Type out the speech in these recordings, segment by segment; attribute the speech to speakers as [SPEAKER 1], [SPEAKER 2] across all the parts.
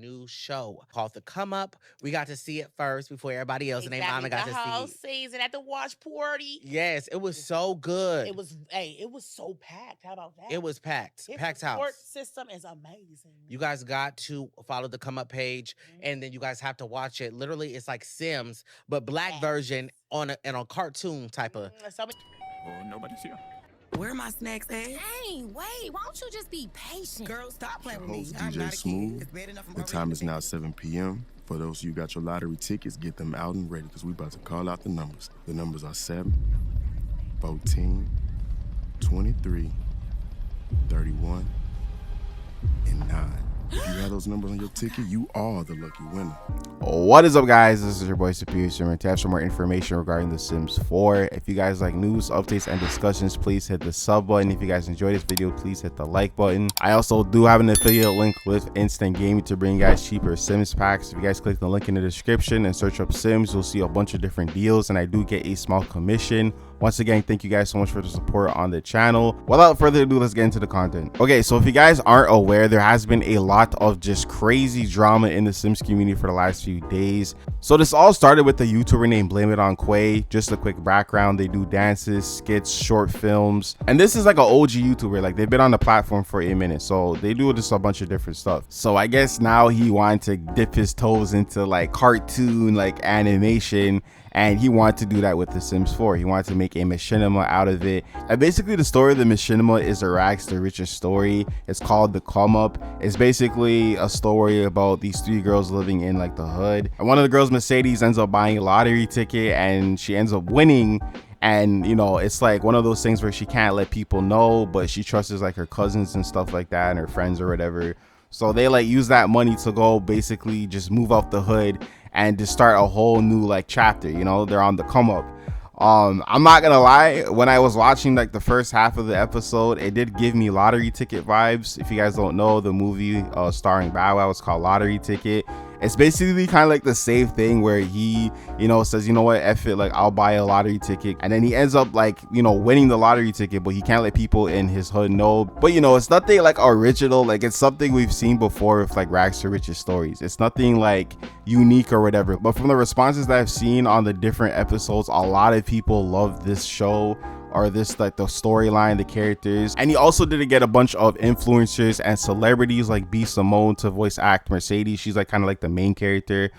[SPEAKER 1] new show called The Come Up. We got to see it first before everybody else, and they
[SPEAKER 2] Exactly.
[SPEAKER 1] mama
[SPEAKER 2] The
[SPEAKER 1] got to
[SPEAKER 2] whole
[SPEAKER 1] see it.
[SPEAKER 2] season at the watch party.
[SPEAKER 1] Yes, it was so good.
[SPEAKER 2] It was so packed. How about that?
[SPEAKER 1] It was packed.
[SPEAKER 2] His
[SPEAKER 1] Packed
[SPEAKER 2] support
[SPEAKER 1] house.
[SPEAKER 2] system is amazing.
[SPEAKER 1] You guys got to follow the Come Up page,
[SPEAKER 2] Mhm.
[SPEAKER 1] and then you guys have to watch it. Literally, it's like Sims, but black
[SPEAKER 2] Yes.
[SPEAKER 1] version on a cartoon type of.
[SPEAKER 2] So many-
[SPEAKER 3] Oh, nobody's here.
[SPEAKER 4] Where are my snacks at?
[SPEAKER 5] Dang, wait, why don't you just be patient?
[SPEAKER 4] Girl, stop playing with me.
[SPEAKER 6] Host
[SPEAKER 4] I'm
[SPEAKER 6] DJ
[SPEAKER 4] not a kid.
[SPEAKER 6] Smooth.
[SPEAKER 4] It's bad enough I'm
[SPEAKER 6] The
[SPEAKER 4] already
[SPEAKER 6] time is now
[SPEAKER 4] independent.
[SPEAKER 6] 7 p.m. For those of you got your lottery tickets, get them out and ready because we about to call out the numbers. The numbers are 7, 14, 23, 31, and 9. If you have those numbers on your ticket, you are the lucky winner.
[SPEAKER 7] What is up, guys? This is your boy Superior Simmer. To have some more information regarding The Sims 4, if you guys like news, updates, and discussions, please hit the sub button. If you guys enjoyed this video, please hit the like button. I also do have an affiliate link with Instant Gaming to bring you guys cheaper Sims packs. If you guys click the link in the description and search up Sims, you'll see a bunch of different deals, and I do get a small commission. Once again, thank you guys so much for the support on the channel. Without further ado, let's get into the content. Okay, so if you guys aren't aware, there has been a lot of just crazy drama in the Sims community for the last few days. So this all started with a YouTuber named Blame It on Quay. Just a quick background, they do dances, skits, short films, and this is like an OG YouTuber. Like, they've been on the platform for a minute, so they do just a bunch of different stuff. So I guess now he wanted to dip his toes into like cartoon, like animation, and he wanted to do that with The Sims 4. He wanted to make a machinima out of it. And basically the story of the machinima is a rags to riches story. It's called The Come Up. It's basically a story about these 3 girls living in like the hood. And one of the girls, Mercedes, ends up buying a lottery ticket and she ends up winning. And you know, it's like one of those things where she can't let people know, but she trusts like her cousins and stuff like that, and her friends or whatever. So they like use that money to go basically just move out the hood and just start a whole new like chapter. You know, they're on the come up. I'm not gonna lie, when I was watching like the first half of the episode, it did give me lottery ticket vibes. If you guys don't know, the movie starring Bow Wow is called Lottery Ticket. It's basically kind of like the same thing where he, you know, says, you know what, F it, like I'll buy a lottery ticket, and then he ends up like, you know, winning the lottery ticket, but he can't let people in his hood know. But you know, it's nothing like original, like it's something we've seen before with like rags to riches stories. It's nothing like unique or whatever, but from the responses that I've seen on the different episodes, a lot of people love this show, or this like the storyline, the characters. And he also did get a bunch of influencers and celebrities like B Simone to voice act Mercedes. She's like kind of like the main character.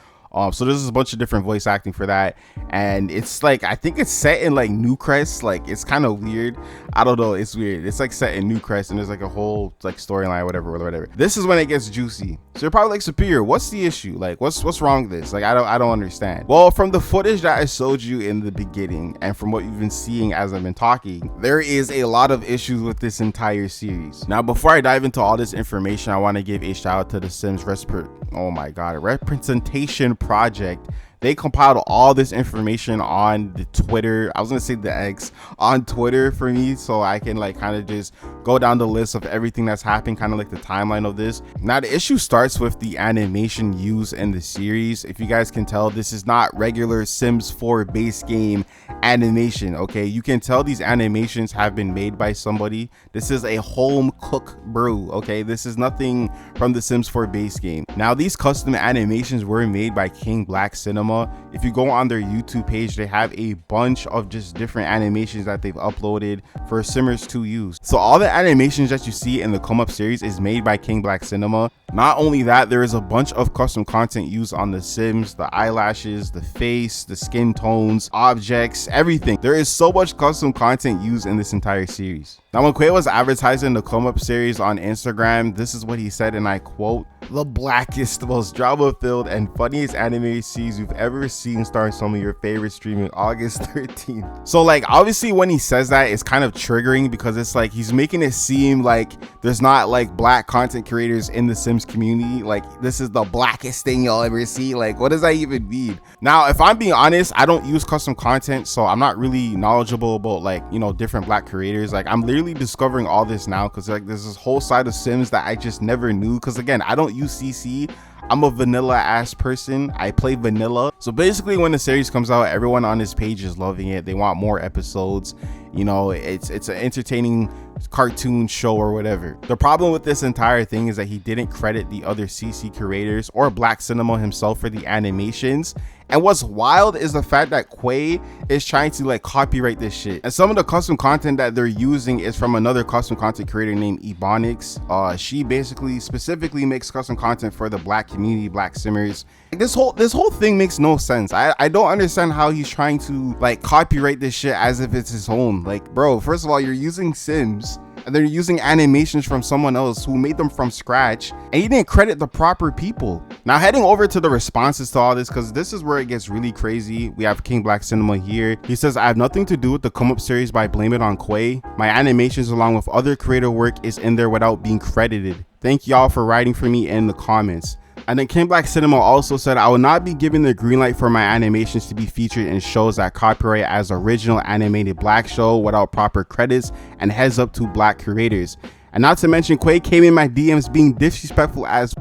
[SPEAKER 7] So there's a bunch of different voice acting for that, and it's like, I think it's set in like Newcrest. Like, it's kind of weird. I don't know, it's weird. It's like set in Newcrest, and there's like a whole like storyline, whatever. This is when it gets juicy. So you're probably like, Superior, what's the issue? Like, what's wrong with this? Like, I don't understand. Well, from the footage that I showed you in the beginning, and from what you've been seeing as I've been talking, there is a lot of issues with this entire series. Now, before I dive into all this information, I want to give a shout out to the Sims Representation Project. They compiled all this information on the Twitter, I was gonna say the X, on Twitter for me, so I can like kind of just go down the list of everything that's happened, kind of like the timeline of this. Now the issue starts with the animation used in the series. If you guys can tell, this is not regular Sims 4 base game animation. Okay, you can tell these animations have been made by somebody. This is a home cook brew. Okay, this is nothing from the Sims 4 base game. Now these custom animations were made by King Black Cinema. If you go on their YouTube page, they have a bunch of just different animations that they've uploaded for Simmers to use. So all the animations that you see in the Come Up series is made by King Black Cinema. Not only that, there is a bunch of custom content used on the Sims, the eyelashes, the face, the skin tones, objects, everything. There is so much custom content used in this entire series. Now when Quay was advertising the Come Up series on Instagram, this is what he said, and I quote, "The blackest, most drama-filled, and funniest anime series you've ever seen, starring some of your favorites, streaming August 13th. So like, obviously when he says that, it's kind of triggering because it's like he's making it seem like there's not like black content creators in the Sims community. Like, this is the blackest thing you'll ever see. Like, what does that even mean? Now, if I'm being honest, I don't use custom content, so I'm not really knowledgeable about like, you know, different black creators. Like, I'm literally discovering all this now because like there's this whole side of Sims that I just never knew, because again, I don't use CC. I'm a vanilla ass person. I play vanilla. So basically when the series comes out, everyone on this page is loving it. They want more episodes. You know, it's an entertaining cartoon show or whatever. The problem with this entire thing is that he didn't credit the other CC creators or Black Cinema himself for the animations. And what's wild is the fact that Quay is trying to like copyright this shit. And some of the custom content that they're using is from another custom content creator named Ebonics. She basically specifically makes custom content for the Black community, Black simmers. This whole thing makes no sense. I don't understand how he's trying to like copyright this shit as if it's his own. Like, bro, first of all, you're using Sims and they're using animations from someone else who made them from scratch, and he didn't credit the proper people. Now heading over to the responses to all this, because this is where it gets really crazy. We have King Black Cinema here. He says, I have nothing to do with the come up series by Blame It on Quay. My animations along with other creator work is in there without being credited. Thank y'all for writing for me in the comments. And then King Black Cinema also said, I will not be giving the green light for my animations to be featured in shows that copyright as original animated Black show without proper credits, and heads up to Black creators. And not to mention, Quay came in my DMs being disrespectful as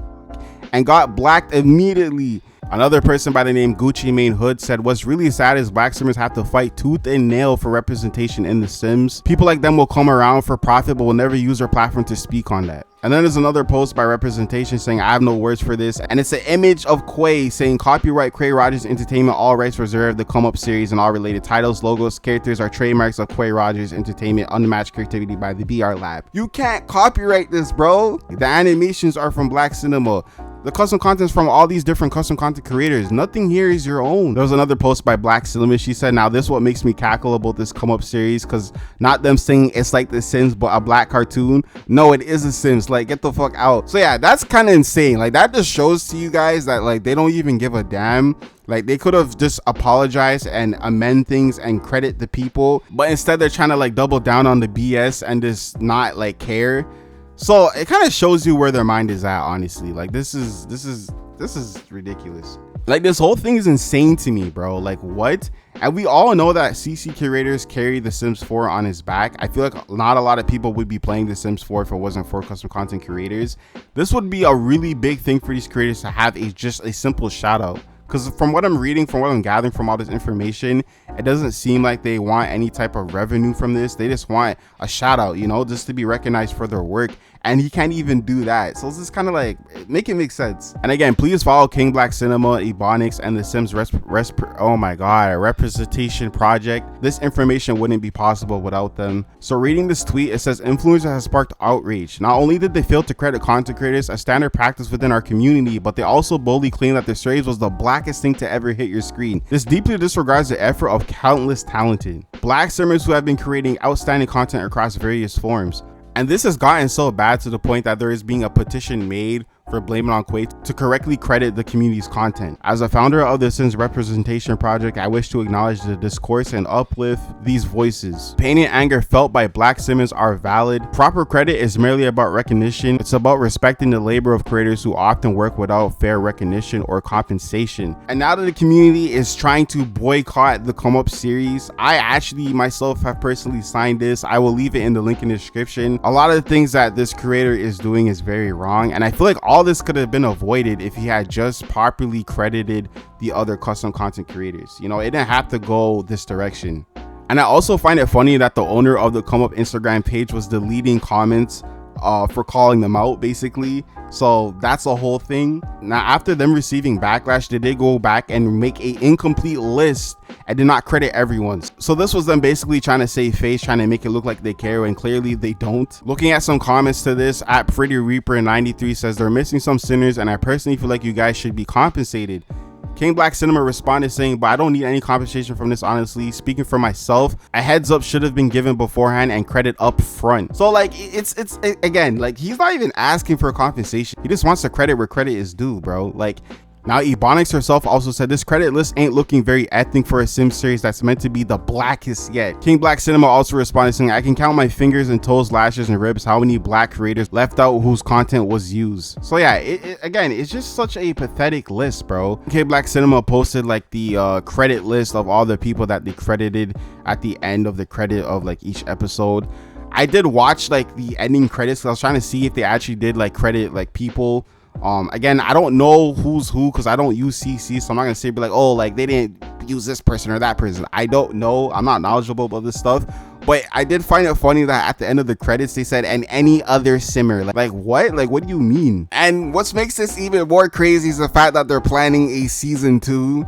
[SPEAKER 7] and got blacked immediately. Another person by the name Gucci Mane Hood said, what's really sad is Black simmers have to fight tooth and nail for representation in The Sims. People like them will come around for profit but will never use their platform to speak on that. And then there's another post by Representation saying, I have no words for this. And it's an image of Quay saying, copyright Quay Rogers Entertainment, all rights reserved, the come up series and all related titles, logos, characters are trademarks of Quay Rogers Entertainment, unmatched creativity by the BR Lab. You can't copyright this, bro. The animations are from Black Cinema. The custom content is from all these different custom content creators. Nothing here is your own. There was another post by Black Cinema. She said, now this is what makes me cackle about this come up series, because not them saying it's like The Sims but a Black cartoon. No, it is The Sims. Like, get the fuck out. So yeah, that's kind of insane. Like, that just shows to you guys that like they don't even give a damn. Like, they could have just apologized and amend things and credit the people, but instead they're trying to like double down on the BS and just not like care. So it kind of shows you where their mind is at, honestly. Like, this is ridiculous. Like, this whole thing is insane to me, bro. Like, what? And we all know that CC curators carry The Sims 4 on his back. I feel like not a lot of people would be playing The Sims 4 if it wasn't for custom content creators. This would be a really big thing for these creators to have just a simple shout out. Because from what I'm reading, from what I'm gathering from all this information, it doesn't seem like they want any type of revenue from this. They just want a shout out, you know, just to be recognized for their work. And he can't even do that. So it's just kind of like, make it make sense. And again, please follow King Black Cinema, Ebonics, and the Sims Representation Project. This information wouldn't be possible without them. So reading this tweet, it says, influencer has sparked outrage. Not only did they fail to credit content creators, a standard practice within our community, but they also boldly claim that their series was the blackest thing to ever hit your screen. This deeply disregards the effort of countless talented Black simmers who have been creating outstanding content across various forms. And this has gotten so bad to the point that there is being a petition made for Blame It on Quay to correctly credit the community's content. As a founder of the Sims Representation Project, I wish to acknowledge the discourse and uplift these voices. Pain and anger felt by Black simmers are valid. Proper credit is merely about recognition. It's about respecting the labor of creators who often work without fair recognition or compensation. And now that the community is trying to boycott the Come Up series, I actually myself have personally signed this. I will leave it in the link in the description. A lot of the things that this creator is doing is very wrong, and I feel like all this could have been avoided if he had just properly credited the other custom content creators. You know, it didn't have to go this direction. And I also find it funny that the owner of the Come Up Instagram page was deleting comments for calling them out, basically. So that's the whole thing. Now, after them receiving backlash, did they go back and make a incomplete list and did not credit everyone? So this was them basically trying to save face, trying to make it look like they care, and clearly they don't. Looking at some comments to this, at Pretty Reaper 93 says, they're missing some sinners and I personally feel like you guys should be compensated. King Black Cinema responded saying, but I don't need any compensation from this, honestly. Speaking for myself, a heads up should have been given beforehand and credit up front. So like, it's again, like, he's not even asking for compensation. He just wants to credit where credit is due, bro. Like, now Ebonics herself also said this credit list ain't looking very ethnic for a Sim series that's meant to be the blackest yet. King Black Cinema also responded saying, I can count my fingers and toes, lashes and ribs how many Black creators left out whose content was used. So yeah, again, it's just such a pathetic list, bro. King Black Cinema posted like the credit list of all the people that they credited at the end of the credit of like each episode. I did watch like the ending credits, 'cause I was trying to see if they actually did like credit like people. Again, I don't know who's who because I don't use CC, so I'm not gonna say be like, oh, like they didn't use this person or that person. I don't know. I'm not knowledgeable about this stuff. But I did find it funny that at the end of the credits, they said, and any other simmer. Like what? Like, what do you mean? And what makes this even more crazy is the fact that they're planning a season 2.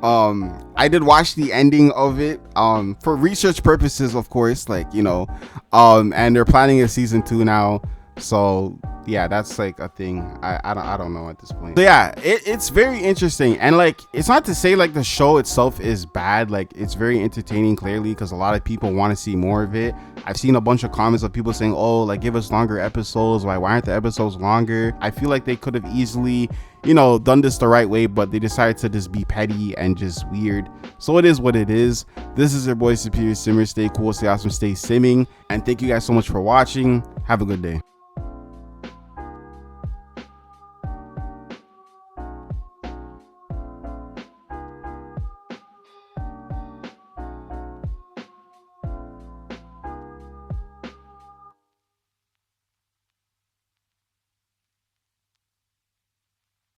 [SPEAKER 7] I did watch the ending of it, for research purposes, of course, like, you know, and they're planning a season 2 now. So yeah, that's like a thing. I don't know at this point. So yeah, it's very interesting, and like, it's not to say like the show itself is bad. Like, it's very entertaining, clearly, because a lot of people want to see more of it. I've seen a bunch of comments of people saying, oh, like, give us longer episodes. Why aren't the episodes longer? I feel like they could have easily, you know, done this the right way, but they decided to just be petty and just weird. So it is what it is. This is your boy Superior Simmer. Stay cool, stay awesome, stay simming, and thank you guys so much for watching. Have a good day.